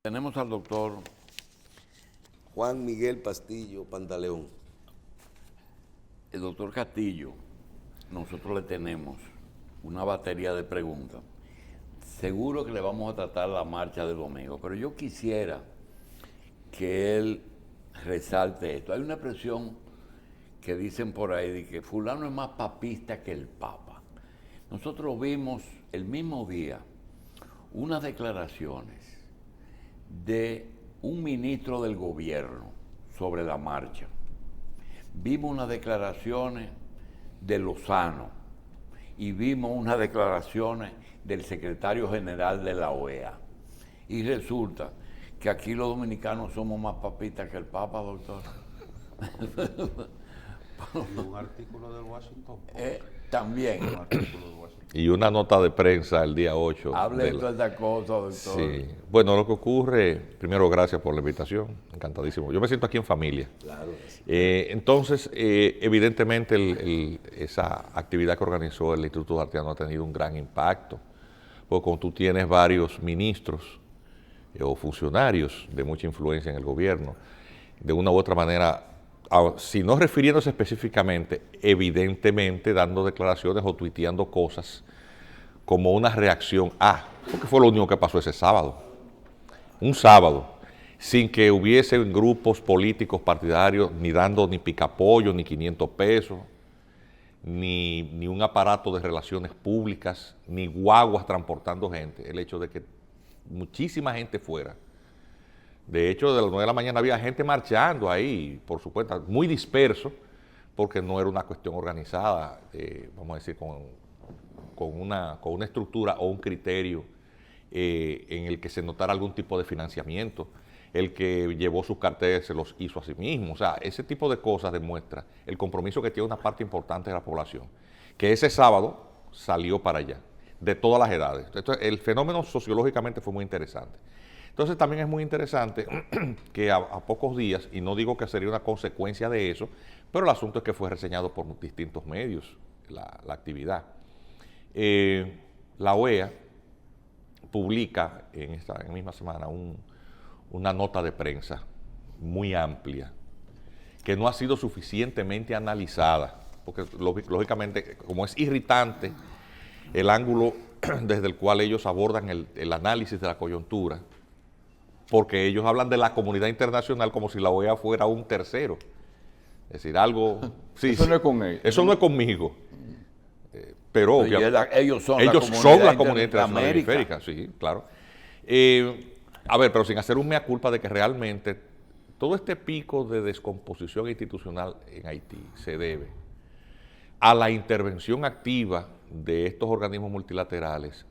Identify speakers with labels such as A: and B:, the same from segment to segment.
A: Tenemos al doctor
B: Juan Miguel Pastillo Pantaleón.
A: el doctor Castillo. Nosotros le tenemos una batería de preguntas. Seguro que le vamos a tratar la marcha de domingo, pero yo quisiera que él resalte esto. Hay una expresión que dicen por ahí de que fulano es más papista que el Papa. Nosotros vimos el mismo día unas declaraciones de un ministro del gobierno sobre la marcha. Vimos unas declaraciones de Lozano y vimos unas declaraciones del secretario general de la OEA. Y resulta que aquí los dominicanos somos más papistas que el Papa, doctor.
C: Y un artículo del Washington Post.
A: También.
C: Un artículo del Washington
D: Y una nota de prensa el día 8.
A: Hable de todas estas cosas, doctor.
D: Sí. Bueno, lo que ocurre, primero gracias por la invitación, encantadísimo. Yo me siento aquí en familia.
B: Claro.
D: Entonces, evidentemente esa actividad que organizó el Instituto Arteano ha tenido un gran impacto, porque cuando tú tienes varios ministros o funcionarios de mucha influencia en el gobierno, de una u otra manera, si no refiriéndose específicamente, evidentemente dando declaraciones o tuiteando cosas como una reacción porque fue lo único que pasó ese sábado. Un sábado, sin que hubiesen grupos políticos partidarios ni dando ni picapollo, ni 500 pesos, ni un aparato de relaciones públicas, ni guaguas transportando gente. El hecho de que muchísima gente fuera. De hecho, de las 9 de la mañana había gente marchando ahí, por supuesto, muy disperso, porque no era una cuestión organizada, vamos a decir, con una estructura o un criterio en el que se notara algún tipo de financiamiento. El que llevó sus carteles se los hizo a sí mismo. O sea, ese tipo de cosas demuestra el compromiso que tiene una parte importante de la población, que ese sábado salió para allá, de todas las edades. Entonces, el fenómeno sociológicamente fue muy interesante. Entonces también es muy interesante que a pocos días, y no digo que sería una consecuencia de eso, pero el asunto es que fue reseñado por distintos medios la actividad. La OEA publica en esta misma semana una nota de prensa muy amplia, que no ha sido suficientemente analizada, porque lógicamente, como es irritante el ángulo desde el cual ellos abordan el análisis de la coyuntura, porque ellos hablan de la comunidad internacional como si la OEA fuera un tercero. Es decir, algo... Sí,
E: eso no es con ellos.
D: Eso no es conmigo. Pero
A: ellos son
D: la comunidad internacional hemisférica, sí, claro. A ver, pero sin hacer un mea culpa de que realmente todo este pico de descomposición institucional en Haití se debe a la intervención activa de estos organismos multilaterales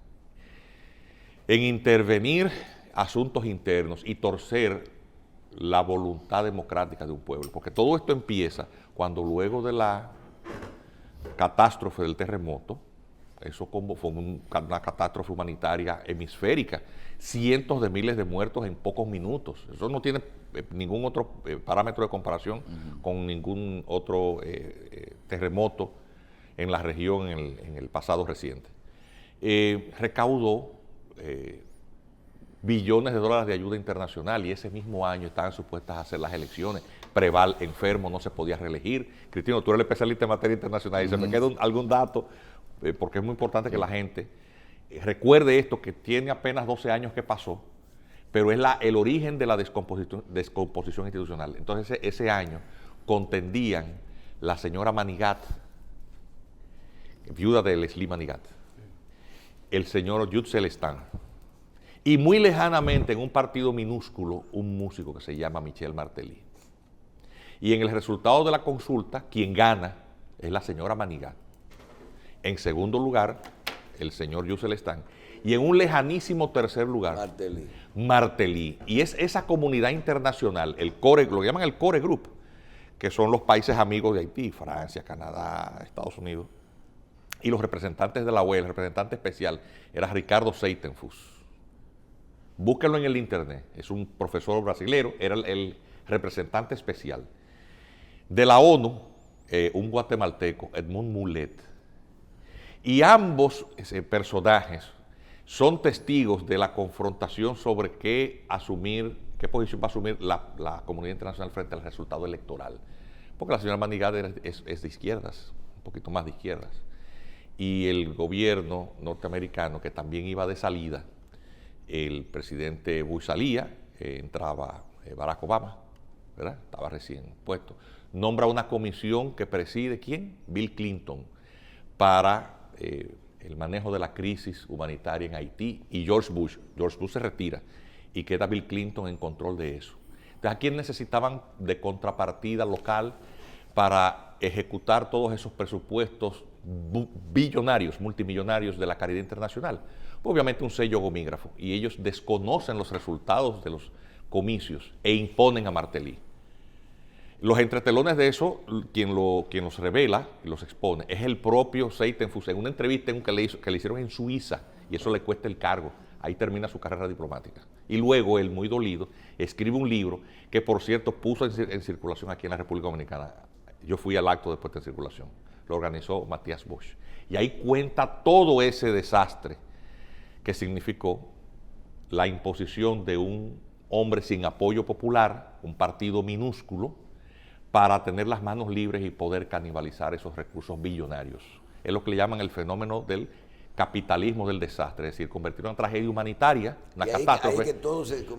D: en intervenir asuntos internos y torcer la voluntad democrática de un pueblo. Porque todo esto empieza cuando luego de la catástrofe del terremoto, eso fue una catástrofe humanitaria hemisférica, cientos de miles de muertos en pocos minutos. Eso no tiene ningún otro parámetro de comparación con ningún otro terremoto en la región en el pasado reciente. Recaudó billones de dólares de ayuda internacional y ese mismo año estaban supuestas a hacer las elecciones. Preval, enfermo, no se podía reelegir. Cristino, tú eres el especialista en materia internacional y se me queda algún dato, porque es muy importante que la gente recuerde esto, que tiene apenas 12 años que pasó, pero es el origen de la descomposición institucional. Entonces ese año contendían la señora Manigat, viuda de Leslie Manigat, el señor Jude Celestin, y muy lejanamente en un partido minúsculo, un músico que se llama Michel Martelly. Y en el resultado de la consulta, quien gana es la señora Manigat. En segundo lugar, el señor Jude Celestin. Y en un lejanísimo tercer lugar, Martelly. Y es esa comunidad internacional, el core, lo llaman el Core Group, que son los países amigos de Haití, Francia, Canadá, Estados Unidos. Y los representantes de la OEA, el representante especial, era Ricardo Seitenfus. Búsquenlo en el internet, es un profesor brasilero, era el representante especial. De la ONU, un guatemalteco, Edmund Mulet. Y ambos personajes son testigos de la confrontación sobre qué posición va a asumir la comunidad internacional frente al resultado electoral. Porque la señora Manigade es de izquierdas, un poquito más de izquierdas. Y el gobierno norteamericano, que también iba de salida, el presidente Bush salía, entraba Barack Obama, ¿verdad? Estaba recién puesto. Nombra una comisión que preside, ¿quién? Bill Clinton, para el manejo de la crisis humanitaria en Haití, y George Bush se retira y queda Bill Clinton en control de eso. Entonces, ¿a quién necesitaban de contrapartida local para ejecutar todos esos presupuestos billonarios, multimillonarios de la caridad internacional? Obviamente un sello gomígrafo, y ellos desconocen los resultados de los comicios e imponen a Martelly. Los entretelones de eso, quien los revela y los expone, es el propio Seitenfuss, en una entrevista que le hicieron en Suiza, y eso le cuesta el cargo. Ahí termina su carrera diplomática. Y luego él, muy dolido, escribe un libro que, por cierto, puso en circulación aquí en la República Dominicana. Yo fui al acto después de circulación. Lo organizó Matías Bosch. Y ahí cuenta todo ese desastre que significó la imposición de un hombre sin apoyo popular, un partido minúsculo, para tener las manos libres y poder canibalizar esos recursos billonarios. Es lo que le llaman el fenómeno del capitalismo del desastre, es decir, convertir una tragedia humanitaria, una catástrofe.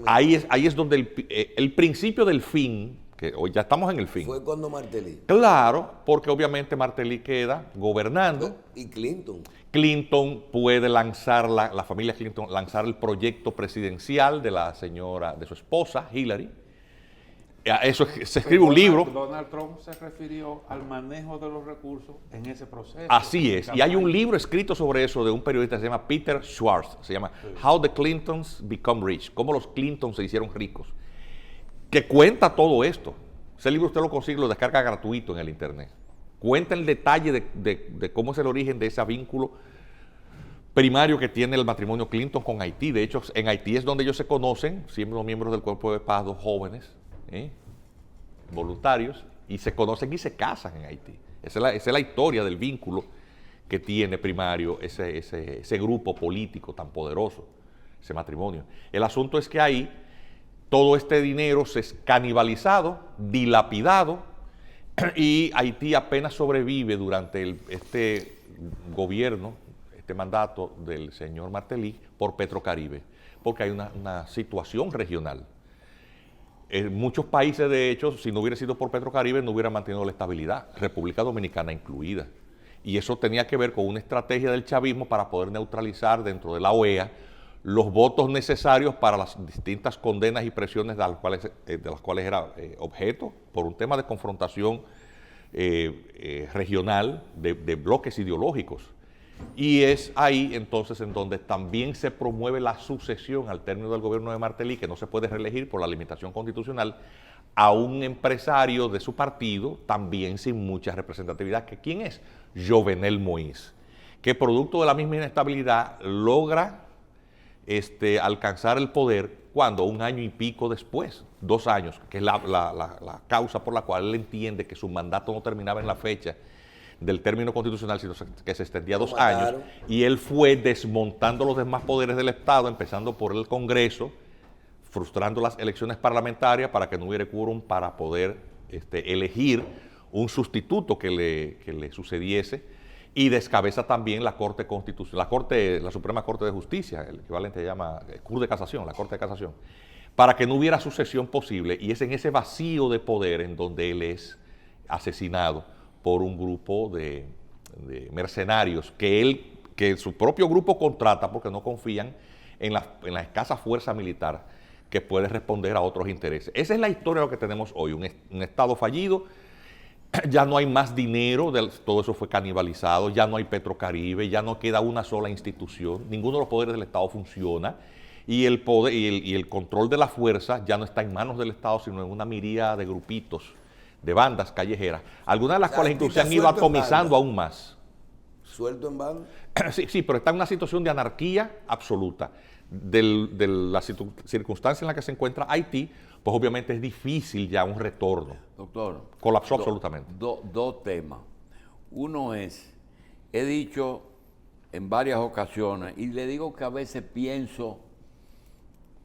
D: Ahí es donde el principio del fin, que hoy ya estamos en el fin.
B: Fue cuando Martelly.
D: Claro, porque obviamente Martelly queda gobernando.
B: Y Clinton.
D: Clinton puede lanzar, la familia Clinton, lanzar el proyecto presidencial de la señora, de su esposa, Hillary. Eso se escribe un libro.
C: Donald Trump se refirió al manejo de los recursos en ese proceso.
D: Así es, y hay un libro escrito sobre eso de un periodista que se llama Peter Schwartz, se llama How the Clintons Become Rich, cómo los Clintons se hicieron ricos, que cuenta todo esto. Ese libro usted lo consigue, lo descarga gratuito en el internet. Cuenta el detalle de cómo es el origen de ese vínculo primario que tiene el matrimonio Clinton con Haití. De hecho, en Haití es donde ellos se conocen, siendo miembros del Cuerpo de Paz, dos jóvenes, voluntarios, y se conocen y se casan en Haití. Esa es la historia del vínculo que tiene primario ese grupo político tan poderoso, ese matrimonio. El asunto es que ahí todo este dinero se es canibalizado, dilapidado, y Haití apenas sobrevive durante este gobierno, este mandato del señor Martelly, por Petrocaribe, porque hay una situación regional. En muchos países, de hecho, si no hubiera sido por Petrocaribe, no hubiera mantenido la estabilidad, República Dominicana incluida. Y eso tenía que ver con una estrategia del chavismo para poder neutralizar dentro de la OEA los votos necesarios para las distintas condenas y presiones de las cuales era objeto por un tema de confrontación regional de bloques ideológicos. Y es ahí entonces en donde también se promueve la sucesión al término del gobierno de Martelly, que no se puede reelegir por la limitación constitucional, a un empresario de su partido, también sin mucha representatividad. ¿Quién es? Jovenel Moïse, que producto de la misma inestabilidad logra alcanzar el poder cuando 1 año y pico después, 2 años, que es la causa por la cual él entiende que su mandato no terminaba en la fecha del término constitucional, sino que se extendía 2 años, y él fue desmontando los demás poderes del Estado, empezando por el Congreso, frustrando las elecciones parlamentarias para que no hubiera quórum para poder elegir un sustituto que le sucediese, y descabeza también la Corte Constitucional, la Suprema Corte de Justicia, el equivalente se llama Cour de Casación, la Corte de Casación, para que no hubiera sucesión posible, y es en ese vacío de poder en donde él es asesinado por un grupo de mercenarios que su propio grupo contrata porque no confían en la escasa fuerza militar que puede responder a otros intereses. Esa es la historia de lo que tenemos hoy, un Estado fallido, ya no hay más dinero, todo eso fue canibalizado, ya no hay Petrocaribe, ya no queda una sola institución, ninguno de los poderes del Estado funciona, y el poder y el control de la fuerza ya no está en manos del Estado, sino en una miríada de grupitos, de bandas callejeras, algunas de las cuales incluso se han ido atomizando aún más.
B: ¿Suelto en banda?
D: Sí, pero está en una situación de anarquía absoluta. De la circunstancia en la que se encuentra Haití, pues obviamente es difícil ya un retorno.
A: Doctor.
D: Colapsó absolutamente.
A: Dos temas. Uno es, he dicho en varias ocasiones y le digo que a veces pienso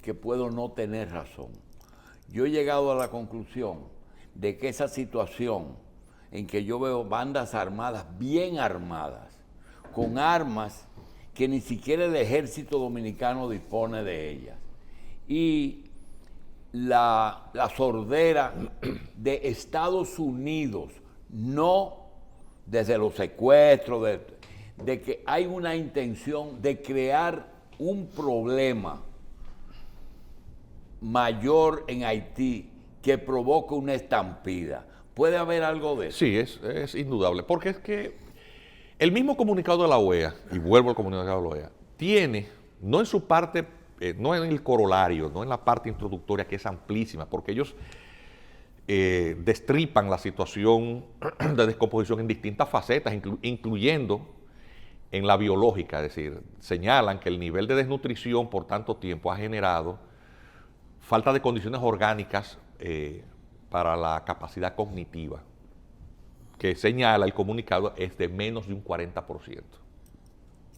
A: que puedo no tener razón. Yo he llegado a la conclusión de que esa situación en que yo veo bandas armadas, bien armadas, con armas que ni siquiera el ejército dominicano dispone de ellas, y la sordera de Estados Unidos, no desde los secuestros, de que hay una intención de crear un problema mayor en Haití que provoque una estampida. ¿Puede haber algo de eso?
D: Sí, es indudable, porque es que el mismo comunicado de la OEA, y vuelvo al comunicado de la OEA, tiene, no en su parte, no en el corolario, no en la parte introductoria que es amplísima, porque ellos destripan la situación de descomposición en distintas facetas, incluyendo en la biológica, es decir, señalan que el nivel de desnutrición por tanto tiempo ha generado falta de condiciones orgánicas para la capacidad cognitiva, que señala el comunicado es de menos de un 40%.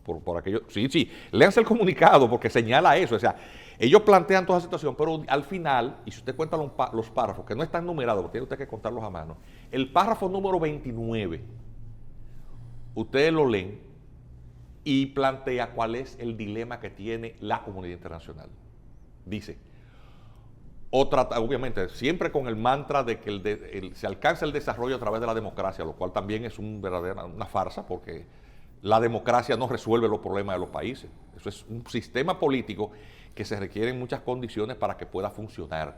D: Por aquello, sí, léanse el comunicado porque señala eso, o sea, ellos plantean toda la situación, pero al final, y si usted cuenta los párrafos, que no están numerados, porque tiene usted que contarlos a mano, el párrafo número 29, ustedes lo leen y plantea cuál es el dilema que tiene la comunidad internacional. Dice, obviamente, siempre con el mantra de que se alcanza el desarrollo a través de la democracia, lo cual también es una farsa, porque la democracia no resuelve los problemas de los países. Eso es un sistema político que se requieren muchas condiciones para que pueda funcionar.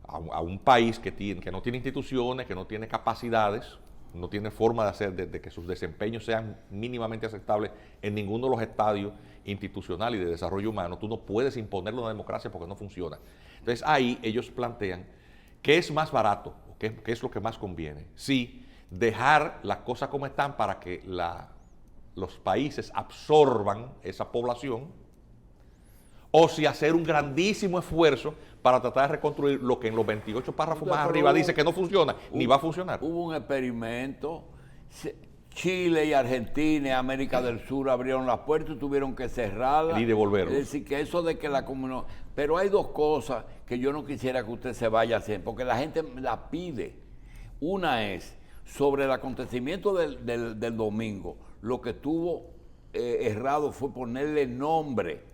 D: A un país que no tiene instituciones, que no tiene capacidades, no tiene forma de hacer de que sus desempeños sean mínimamente aceptables en ninguno de los estadios institucionales y de desarrollo humano, tú no puedes imponerlo a una democracia porque no funciona. Entonces ahí ellos plantean qué es más barato, qué es lo que más conviene. Si dejar las cosas como están para que los países absorban esa población, o si hacer un grandísimo esfuerzo para tratar de reconstruir lo que en los 28 párrafos más arriba dice que no funciona, ni va a funcionar.
A: Hubo un experimento, Chile y Argentina y América del Sur abrieron las puertas y tuvieron que cerrarlas.
D: Y devolverlas.
A: Es decir, que eso de que la comunidad... Pero hay dos cosas que yo no quisiera que usted se vaya a hacer, porque la gente la pide. Una es, sobre el acontecimiento del domingo, lo que estuvo errado fue ponerle nombre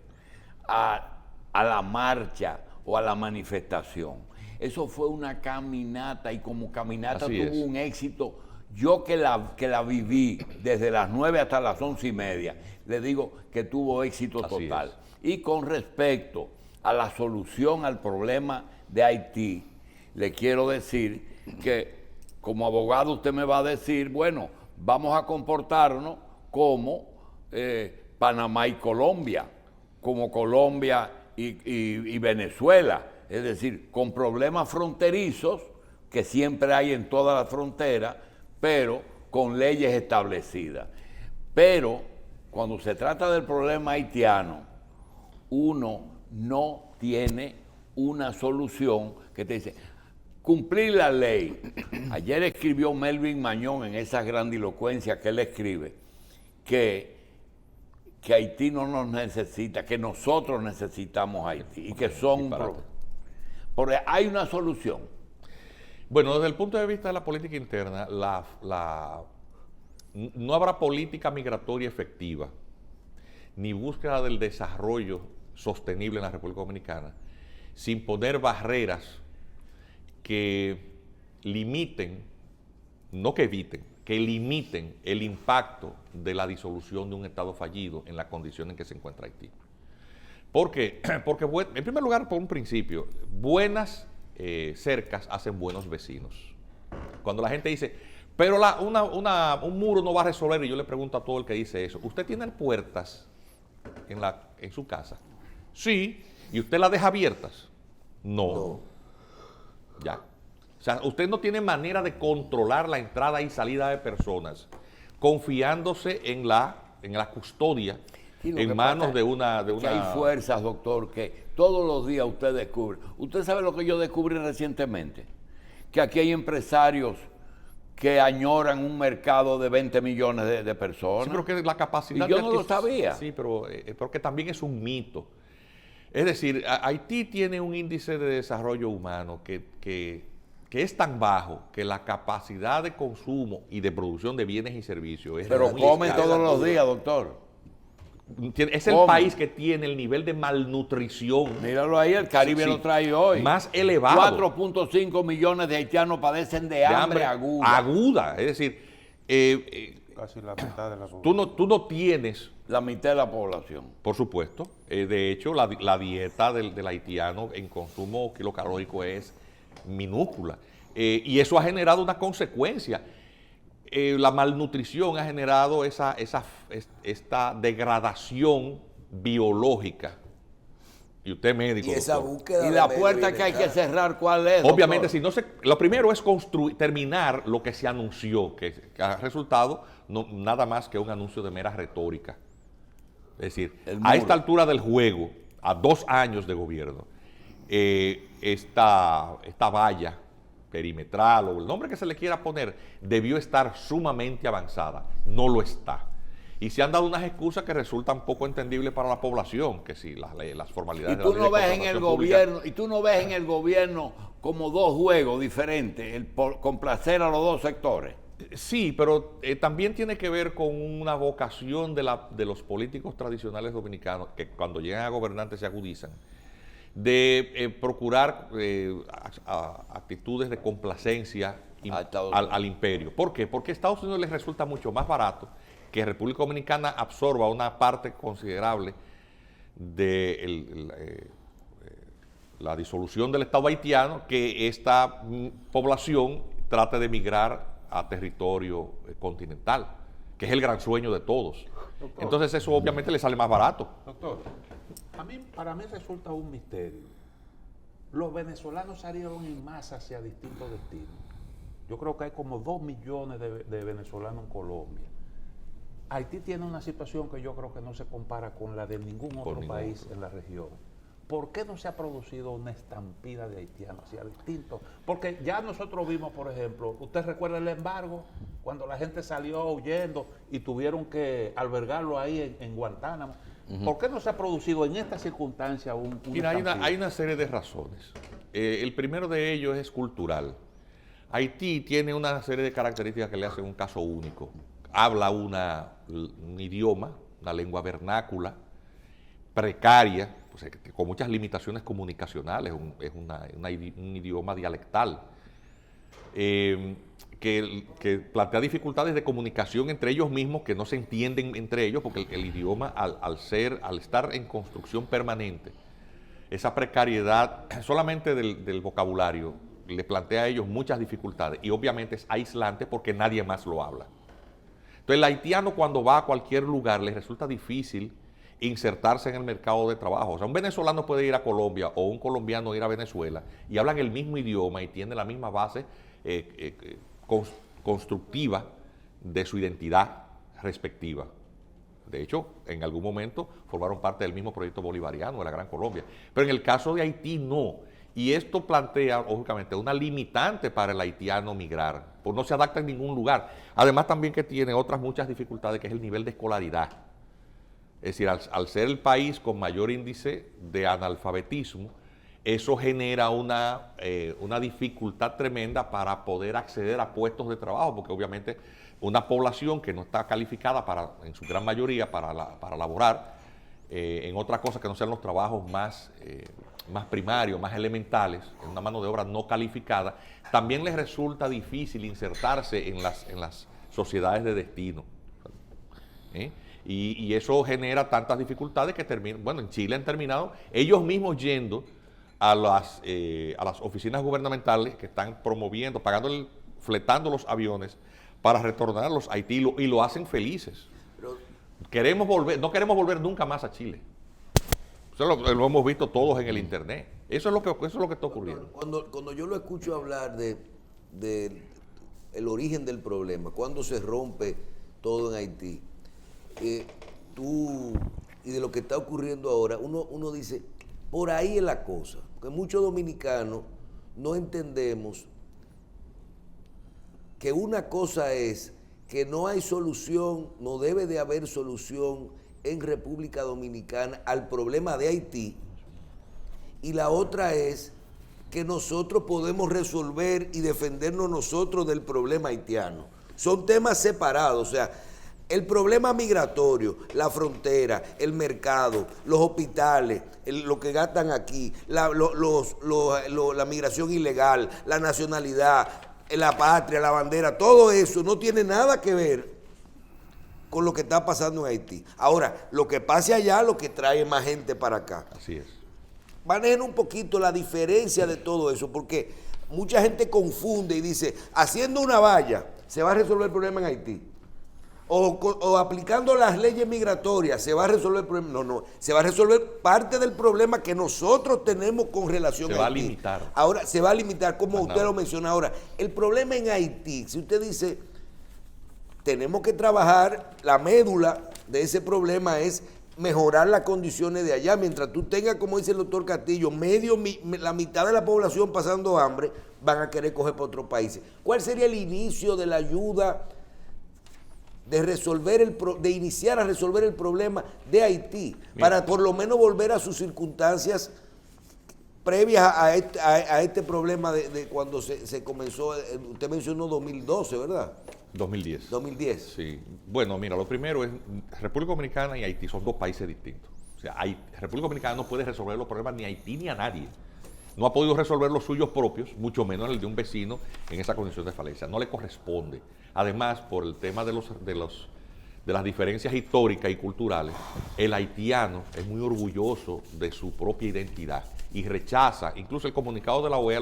A: a la marcha o a la manifestación. Eso fue una caminata y como caminata tuvo un éxito. Yo que la viví desde las 9 hasta las 11:30, le digo que tuvo éxito total. Y con respecto a la solución al problema de Haití, le quiero decir que como abogado usted me va a decir, bueno, vamos a comportarnos como Panamá y Colombia, como Colombia y Venezuela, es decir, con problemas fronterizos que siempre hay en todas las fronteras, pero con leyes establecidas. Pero cuando se trata del problema haitiano, uno no tiene una solución que te dice, cumplir la ley. Ayer escribió Melvin Mañón en esa grandilocuencia que él escribe, que Haití no nos necesita, que nosotros necesitamos a Haití y que son un problema. Porque hay una solución.
D: Bueno, desde el punto de vista de la política interna, no habrá política migratoria efectiva, ni búsqueda del desarrollo sostenible en la República Dominicana, sin poner barreras que limiten, no que eviten, que limiten el impacto de la disolución de un Estado fallido en la condición en que se encuentra Haití. ¿Por qué? Porque, en primer lugar, por un principio, buenas cercas hacen buenos vecinos. Cuando la gente dice, pero un muro no va a resolver, y yo le pregunto a todo el que dice eso, ¿usted tiene puertas en su casa? Sí. ¿Y usted las deja abiertas? No. Ya. O sea, usted no tiene manera de controlar la entrada y salida de personas confiándose en la custodia en manos de una...
A: Que hay fuerzas, doctor, que todos los días usted descubre. ¿Usted sabe lo que yo descubrí recientemente? Que aquí hay empresarios que añoran un mercado de 20 millones de personas.
D: Sí, pero que la capacidad
A: Y yo
D: de
A: no lo sabía.
D: Sí, pero porque también es un mito. Es decir, Haití tiene un índice de desarrollo humano que es tan bajo que la capacidad de consumo y de producción de bienes y servicios es
A: Pero
D: muy
A: comen
D: escasa.
A: todos los días, doctor.
D: Es el
A: comen.
D: país que tiene el nivel de malnutrición
A: Míralo ahí, el Caribe
D: Sí,
A: lo trae hoy.
D: más elevado.
A: 4.5 millones de haitianos padecen de hambre aguda.
D: aguda. Es decir,
C: Casi la mitad de la población.
D: tú no tienes,
A: La mitad de la población.
D: por supuesto, de hecho, la dieta del haitiano en consumo kilocalórico es minúscula. Y eso ha generado una consecuencia. La malnutrición ha generado esta degradación biológica. Y usted es médico,
B: Y esa
D: doctor.
B: búsqueda
A: Y
B: de
A: la
B: medio
A: puerta que hay que
B: bienestar.
A: cerrar, ¿cuál es?
D: Obviamente,
A: doctor?
D: si no lo primero es terminar lo que se anunció, que ha resultado nada más que un anuncio de mera retórica. Es decir,
A: El
D: a
A: muro.
D: esta altura del juego, a 2 años de gobierno, esta valla perimetral o el nombre que se le quiera poner, debió estar sumamente avanzada. No lo está. Y se han dado unas excusas que resultan poco entendibles para la población, que sí, las formalidades
A: Y
D: de
A: tú
D: la ley
A: no
D: de
A: ves en el
D: contratación pública.
A: gobierno, y tú no ves en el gobierno como dos juegos diferentes, el complacer a los dos sectores.
D: Sí, pero también tiene que ver con una vocación de los políticos tradicionales dominicanos que cuando llegan a gobernantes se agudizan, de procurar actitudes de complacencia
A: A Estados Unidos.
D: al imperio. ¿Por qué? Porque a Estados Unidos les resulta mucho más barato que República Dominicana absorba una parte considerable de la disolución del Estado haitiano, que esta población trate de emigrar a territorio continental, que es el gran sueño de todos.
C: Doctor.
D: Entonces eso obviamente le sale más barato.
C: Doctor, para mí resulta un misterio. Los venezolanos salieron en masa hacia distintos destinos. Yo creo que hay como 2 millones de venezolanos en Colombia. Haití tiene una situación que yo creo que no se compara con la de ningún otro
D: ningún
C: país
D: otro.
C: en la región. ¿Por qué no se ha producido una estampida de haitianos hacia distintos? Porque ya nosotros vimos, por ejemplo, ¿usted recuerda el embargo? Cuando la gente salió huyendo y tuvieron que albergarlo ahí en Guantánamo. ¿Por qué no se ha producido en esta circunstancia una
D: Mira,
C: estampida?
D: hay una serie de razones. El primero de ellos es cultural. Haití tiene una serie de características que le hacen un caso único. Habla un idioma, una lengua vernácula, precaria, pues, con muchas limitaciones comunicacionales, es un idioma dialectal, que plantea dificultades de comunicación entre ellos mismos que no se entienden entre ellos, porque el idioma, al estar en construcción permanente, esa precariedad solamente del vocabulario le plantea a ellos muchas dificultades y obviamente es aislante porque nadie más lo habla. Entonces el haitiano cuando va a cualquier lugar le resulta difícil insertarse en el mercado de trabajo. O sea, un venezolano puede ir a Colombia o un colombiano ir a Venezuela y hablan el mismo idioma y tienen la misma base constructiva de su identidad respectiva. De hecho, en algún momento formaron parte del mismo proyecto bolivariano de la Gran Colombia. Pero en el caso de Haití no. Y esto plantea, lógicamente, una limitante para el haitiano migrar, pues no se adapta en ningún lugar. Además también que tiene otras muchas dificultades, que es el nivel de escolaridad. Es decir, al ser el país con mayor índice de analfabetismo, eso genera una dificultad tremenda para poder acceder a puestos de trabajo, porque obviamente una población que no está calificada en su gran mayoría para laborar en otra cosa que no sean los trabajos más primarios, más elementales, en una mano de obra no calificada, también les resulta difícil insertarse en las sociedades de destino. Y eso genera tantas dificultades que en Chile han terminado ellos mismos yendo a las oficinas gubernamentales que están promoviendo, fletando los aviones para retornarlos a Haití y lo hacen felices.
B: Pero,
D: No queremos volver nunca más a Chile. Eso lo hemos visto todos en el internet. Eso es lo que está ocurriendo.
B: cuando yo lo escucho hablar de el origen del problema, cuando se rompe todo en Haití, y de lo que está ocurriendo ahora, uno dice, por ahí es la cosa, porque muchos dominicanos no entendemos que una cosa es que no hay solución, no debe de haber solución en República Dominicana al problema de Haití, y la otra es que nosotros podemos resolver y defendernos nosotros del problema haitiano. Son temas separados, o sea, el problema migratorio, la frontera, el mercado, los hospitales, lo que gastan aquí, la migración ilegal, la nacionalidad, la patria, la bandera, todo eso no tiene nada que ver con lo que está pasando en Haití. Ahora, lo que pase allá, lo que trae más gente para acá.
D: Así es.
B: Manejen un poquito la diferencia de todo eso, porque mucha gente confunde y dice, haciendo una valla, se va a resolver el problema en Haití. O aplicando las leyes migratorias, se va a resolver el problema. No, no, se va a resolver parte del problema que nosotros tenemos con relación a Haití.
D: Se va a limitar.
B: Ahora, se va a limitar, como
D: Más
B: usted
D: nada.
B: lo menciona ahora. El problema en Haití, si usted dice, tenemos que trabajar, la médula de ese problema es mejorar las condiciones de allá. Mientras tú tengas, como dice el doctor Castillo, la mitad de la población pasando hambre, van a querer coger para otros países. ¿Cuál sería el inicio de la ayuda de iniciar a resolver el problema de Haití?
D: Mira,
B: para por lo menos volver a sus circunstancias previas a este problema de cuando se comenzó, usted mencionó 2012, ¿verdad?
D: 2010.
B: 2010.
D: Sí. Bueno, mira, lo primero es, República Dominicana y Haití son dos países distintos. O sea, República Dominicana no puede resolver los problemas ni Haití ni a nadie. No ha podido resolver los suyos propios, mucho menos el de un vecino en esa condición de falencia. No le corresponde. Además, por el tema de las diferencias históricas y culturales, el haitiano es muy orgulloso de su propia identidad y rechaza, incluso el comunicado de la OEA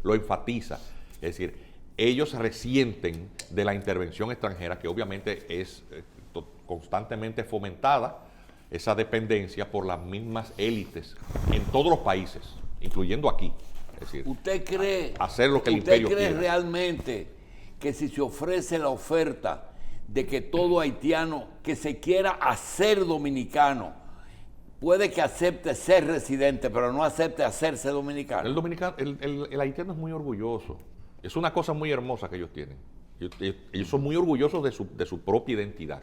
D: lo enfatiza. Es decir, ellos resienten de la intervención extranjera, que obviamente es constantemente fomentada, esa dependencia por las mismas élites en todos los países, incluyendo aquí. Es decir,
A: ¿Usted cree,
D: hacer lo que el imperio quiera.
A: realmente que si se ofrece la oferta de que todo haitiano que se quiera hacer dominicano puede que acepte ser residente, pero no acepte hacerse dominicano?
D: El haitiano es muy orgulloso. Es una cosa muy hermosa que ellos tienen. Ellos son muy orgullosos de su propia identidad.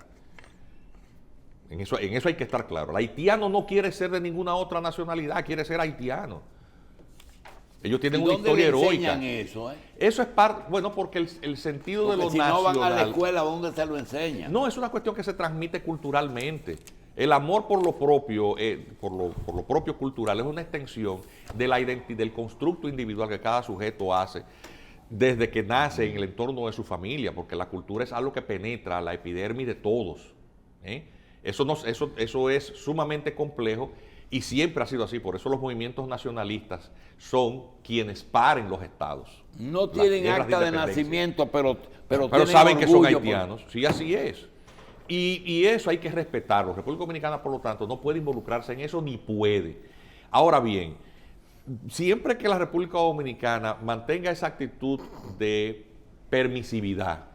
D: En eso hay que estar claro. El haitiano no quiere ser de ninguna otra nacionalidad, quiere ser haitiano. Ellos tienen una historia heroica.
A: ¿Dónde le enseñan eso?
D: Eso es parte, bueno, porque el sentido
A: Porque
D: de lo
A: si
D: nacional.
A: no van a la escuela, ¿dónde se lo enseñan?
D: No, es una cuestión que se transmite culturalmente. El amor por lo propio, por lo propio cultural, es una extensión de la identidad, del constructo individual que cada sujeto hace desde que nace en el entorno de su familia, porque la cultura es algo que penetra la epidermis de todos. Eso es sumamente complejo y siempre ha sido así. Por eso los movimientos nacionalistas son quienes paren los estados.
A: No tienen
D: Las guerras
A: acta de
D: independencia.
A: nacimiento, pero
D: Pero saben que son
A: orgullo
D: haitianos. Sí, así es. Y eso hay que respetarlo. República Dominicana, por lo tanto, no puede involucrarse en eso ni puede. Ahora bien, siempre que la República Dominicana mantenga esa actitud de permisividad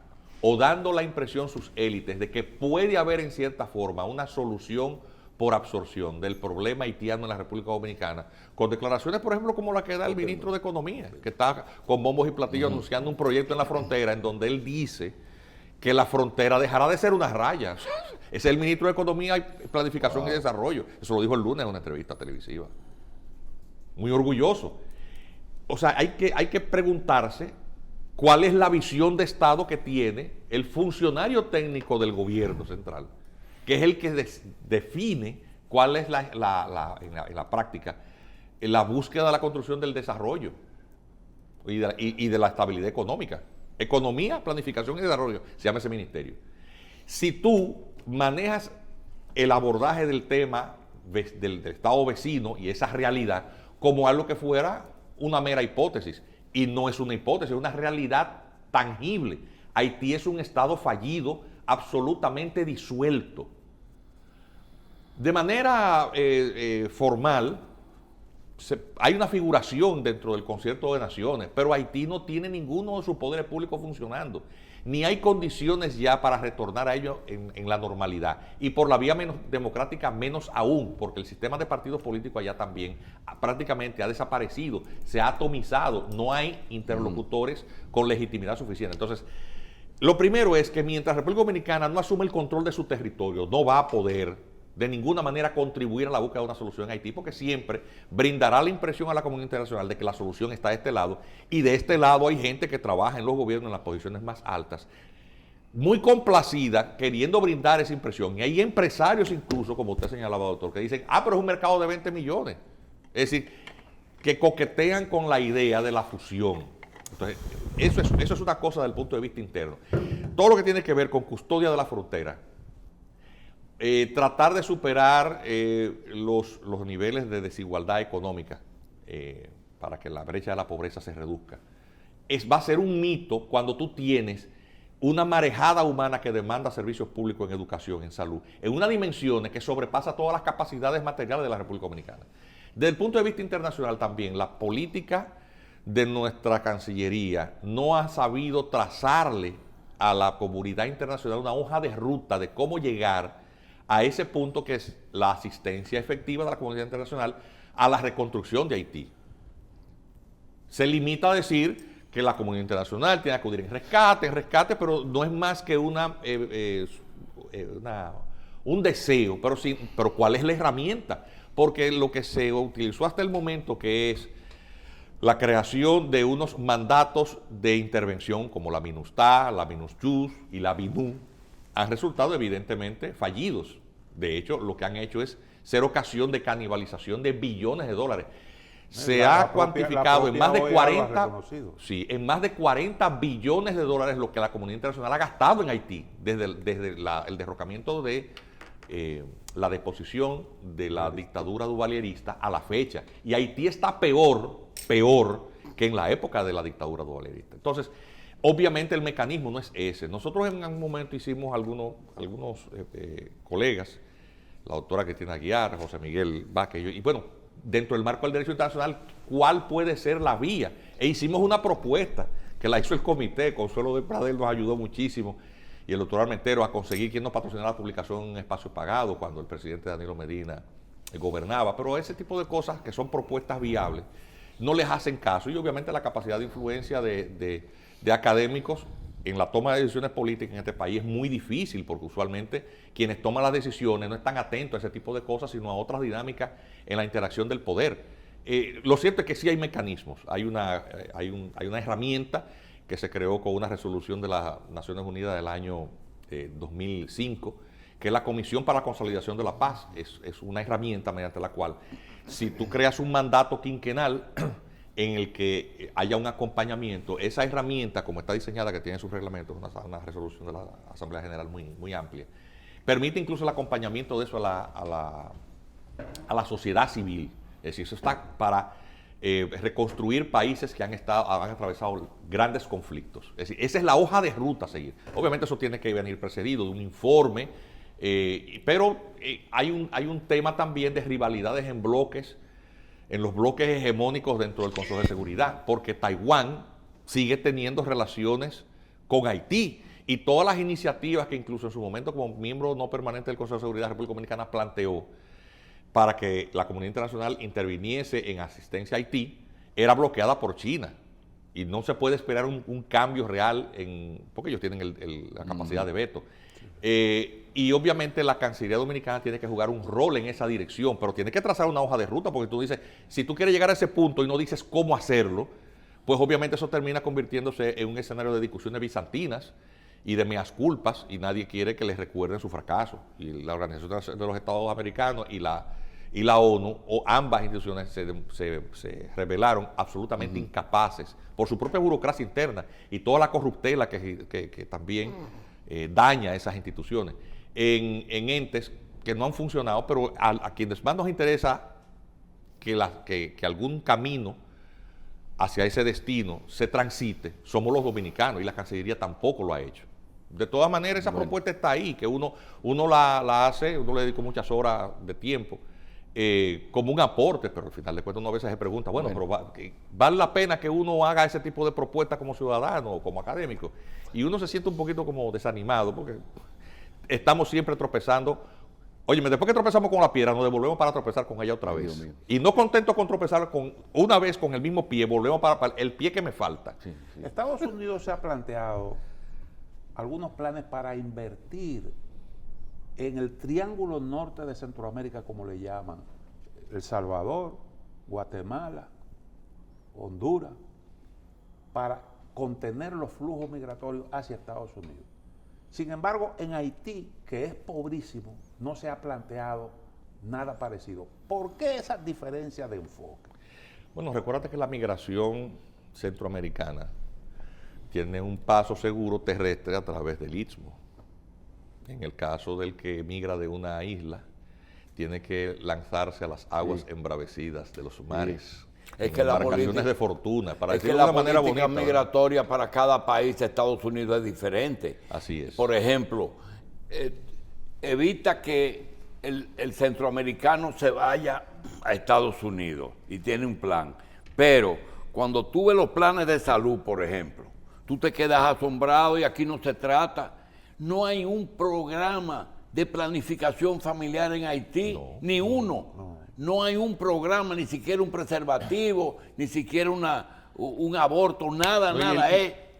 D: o dando la impresión sus élites de que puede haber en cierta forma una solución por absorción del problema haitiano en la República Dominicana, con declaraciones, por ejemplo, como la que da el ministro de Economía, que está con bombos y platillos anunciando un proyecto en la frontera en donde él dice que la frontera dejará de ser una raya. Es el ministro de Economía, Planificación y Desarrollo. Eso lo dijo el lunes en una entrevista televisiva. Muy orgulloso. O sea, hay que preguntarse cuál es la visión de Estado que tiene el funcionario técnico del gobierno central, que es el que define cuál es en la práctica la búsqueda de la construcción del desarrollo y de la estabilidad económica. Economía, Planificación y Desarrollo, se llama ese ministerio. Si tú manejas el abordaje del tema del Estado vecino y esa realidad como algo que fuera una mera hipótesis, y no es una hipótesis, es una realidad tangible. Haití es un Estado fallido, absolutamente disuelto. De manera formal, hay una figuración dentro del concierto de naciones, pero Haití no tiene ninguno de sus poderes públicos funcionando, ni hay condiciones ya para retornar a ellos en la normalidad. Y por la vía menos democrática, menos aún, porque el sistema de partidos políticos allá también prácticamente ha desaparecido, se ha atomizado, no hay interlocutores con legitimidad suficiente. Entonces, lo primero es que mientras República Dominicana no asume el control de su territorio, no va a poder de ninguna manera contribuir a la búsqueda de una solución en Haití, porque siempre brindará la impresión a la comunidad internacional de que la solución está de este lado, y de este lado hay gente que trabaja en los gobiernos en las posiciones más altas, muy complacida, queriendo brindar esa impresión. Y hay empresarios incluso, como usted señalaba, doctor, que dicen, pero es un mercado de 20 millones. Es decir, que coquetean con la idea de la fusión. Entonces, eso es una cosa desde el punto de vista interno. Todo lo que tiene que ver con custodia de la frontera, tratar de superar los niveles de desigualdad económica para que la brecha de la pobreza se reduzca. Va a ser un mito cuando tú tienes una marejada humana que demanda servicios públicos en educación, en salud, en una dimensión que sobrepasa todas las capacidades materiales de la República Dominicana. Desde el punto de vista internacional también, la política de nuestra Cancillería no ha sabido trazarle a la comunidad internacional una hoja de ruta de cómo llegar a ese punto que es la asistencia efectiva de la comunidad internacional a la reconstrucción de Haití. Se limita a decir que la comunidad internacional tiene que acudir en rescate, pero no es más que un deseo, pero ¿cuál es la herramienta? Porque lo que se utilizó hasta el momento, que es la creación de unos mandatos de intervención como la MINUSTAH, la MINUSJUS y la BINU, han resultado evidentemente fallidos. De hecho, lo que han hecho es ser ocasión de canibalización de billones de dólares. Se ha cuantificado en más de 40 billones de dólares lo que la comunidad internacional ha gastado en Haití desde el derrocamiento de la deposición de la dictadura duvalierista a la fecha. Y Haití está peor que en la época de la dictadura duvalierista. Entonces, obviamente el mecanismo no es ese. Nosotros en algún momento hicimos algunos colegas, la doctora Cristina Aguiar, José Miguel Vázquez, y bueno, dentro del marco del derecho internacional, ¿cuál puede ser la vía? E hicimos una propuesta que la hizo el comité, Consuelo de Pradel nos ayudó muchísimo, y el doctor Armentero a conseguir quien nos patrocinara la publicación en espacio pagado cuando el presidente Danilo Medina gobernaba. Pero ese tipo de cosas que son propuestas viables no les hacen caso, y obviamente la capacidad de influencia de académicos en la toma de decisiones políticas en este país es muy difícil, porque usualmente quienes toman las decisiones no están atentos a ese tipo de cosas, sino a otras dinámicas en la interacción del poder. Lo cierto es que sí hay mecanismos, hay una herramienta que se creó con una resolución de las Naciones Unidas del año 2005, que es la Comisión para la Consolidación de la Paz. Es una herramienta mediante la cual, si tú creas un mandato quinquenal en el que haya un acompañamiento, esa herramienta, como está diseñada, que tiene sus reglamentos, una resolución de la Asamblea General muy amplia, permite incluso el acompañamiento de eso a la sociedad civil. Es decir, eso está para reconstruir países que han atravesado grandes conflictos. Es decir, esa es la hoja de ruta a seguir. Obviamente eso tiene que venir precedido de un informe, pero hay un tema también de rivalidades en los bloques hegemónicos dentro del Consejo de Seguridad, porque Taiwán sigue teniendo relaciones con Haití, y todas las iniciativas que incluso en su momento como miembro no permanente del Consejo de Seguridad de la República Dominicana planteó para que la comunidad internacional interviniese en asistencia a Haití, era bloqueada por China, y no se puede esperar un cambio real porque ellos tienen la capacidad de veto. Y obviamente la Cancillería Dominicana tiene que jugar un rol en esa dirección, pero tiene que trazar una hoja de ruta, porque tú dices, si tú quieres llegar a ese punto y no dices cómo hacerlo, pues obviamente eso termina convirtiéndose en un escenario de discusiones bizantinas y de meas culpas, y nadie quiere que les recuerden su fracaso. Y la Organización de los Estados Americanos y la ONU, o ambas instituciones, se revelaron absolutamente incapaces por su propia burocracia interna y toda la corruptela que también daña a esas instituciones en entes que no han funcionado, pero a quienes más nos interesa que algún camino hacia ese destino se transite, somos los dominicanos, y la Cancillería tampoco lo ha hecho. De todas maneras, esa propuesta está ahí, que uno la hace, uno le dedica muchas horas de tiempo, como un aporte, pero al final de cuentas uno a veces se pregunta, bueno, pero ¿vale la pena que uno haga ese tipo de propuestas como ciudadano o como académico? Y uno se siente un poquito como desanimado porque estamos siempre tropezando. Óyeme, después que tropezamos con la piedra, nos devolvemos para tropezar con ella otra vez. Y no contentos con tropezar una vez con el mismo pie, volvemos para el pie que me falta.
C: Sí. Estados Unidos se ha planteado algunos planes para invertir en el triángulo norte de Centroamérica, como le llaman, El Salvador, Guatemala, Honduras, para contener los flujos migratorios hacia Estados Unidos. Sin embargo, en Haití, que es pobrísimo, no se ha planteado nada parecido. ¿Por qué esa diferencia de enfoque?
D: Bueno, recuérdate que la migración centroamericana tiene un paso seguro terrestre a través del Istmo. En el caso del que migra de una isla, tiene que lanzarse a las aguas embravecidas de los mares.
A: Es que la
D: embarcaciones de fortuna, para
A: es que
D: decirlo de
A: la
D: una manera
A: política
D: bonita,
A: migratoria para cada país de Estados Unidos es diferente.
D: Así es.
A: Por ejemplo, evita que el centroamericano se vaya a Estados Unidos y tiene un plan. Pero cuando tú ves los planes de salud, por ejemplo, tú te quedas asombrado y aquí no se trata. No hay un programa de planificación familiar en Haití, ni uno. No hay un programa, ni siquiera un preservativo, ni siquiera un aborto, nada.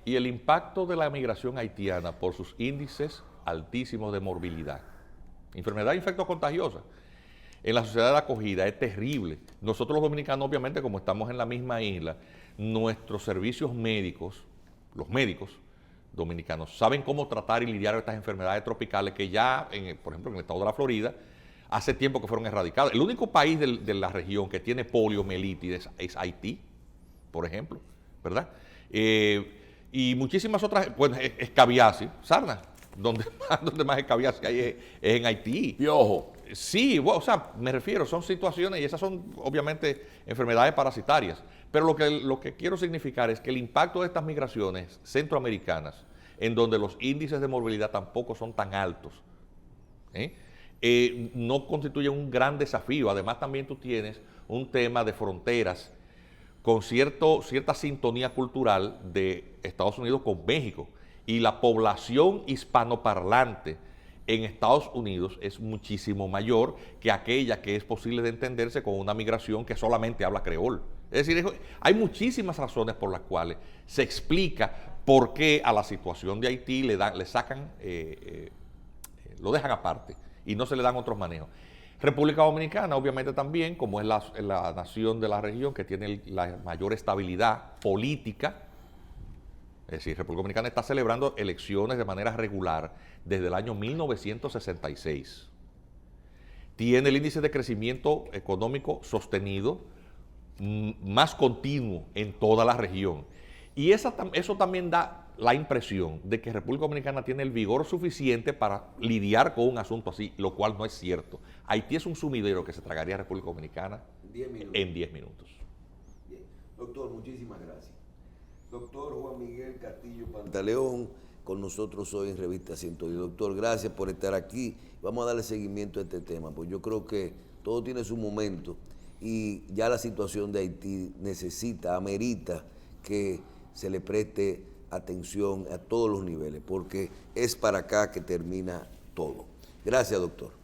D: Y el impacto de la migración haitiana por sus índices altísimos de morbilidad, enfermedad infectocontagiosa, en la sociedad de acogida es terrible. Nosotros los dominicanos, obviamente, como estamos en la misma isla, nuestros servicios médicos, los médicos dominicanos, saben cómo tratar y lidiar con estas enfermedades tropicales que ya, por ejemplo, en el estado de la Florida, hace tiempo que fueron erradicadas. El único país de la región que tiene poliomielitis es Haití, por ejemplo, ¿verdad? Y muchísimas otras, pues escabiasis, sarna, donde más escabiasis hay es en Haití.
A: Piojo.
D: Sí, bueno, o sea, me refiero, son situaciones y esas son obviamente enfermedades parasitarias, pero lo que quiero significar es que el impacto de estas migraciones centroamericanas, en donde los índices de morbilidad tampoco son tan altos, no constituye un gran desafío. Además también tú tienes un tema de fronteras con cierta sintonía cultural de Estados Unidos con México, y la población hispanoparlante en Estados Unidos es muchísimo mayor que aquella que es posible de entenderse con una migración que solamente habla creol. Es decir, hay muchísimas razones por las cuales se explica por qué a la situación de Haití le sacan, lo dejan aparte y no se le dan otros manejos. República Dominicana, obviamente también, como es la nación de la región que tiene la mayor estabilidad política, es decir, República Dominicana está celebrando elecciones de manera regular desde el año 1966. Tiene el índice de crecimiento económico sostenido más continuo en toda la región. Y eso también da la impresión de que República Dominicana tiene el vigor suficiente para lidiar con un asunto así, lo cual no es cierto. Haití es un sumidero que se tragaría a República Dominicana en 10 minutos.
B: Bien. Doctor, muchísimas gracias. Doctor Juan Miguel Castillo Pantaleón, con nosotros hoy en Revista 110. Doctor, gracias por estar aquí. Vamos a darle seguimiento a este tema, pues yo creo que todo tiene su momento y ya la situación de Haití amerita que se le preste atención a todos los niveles, porque es para acá que termina todo. Gracias, doctor.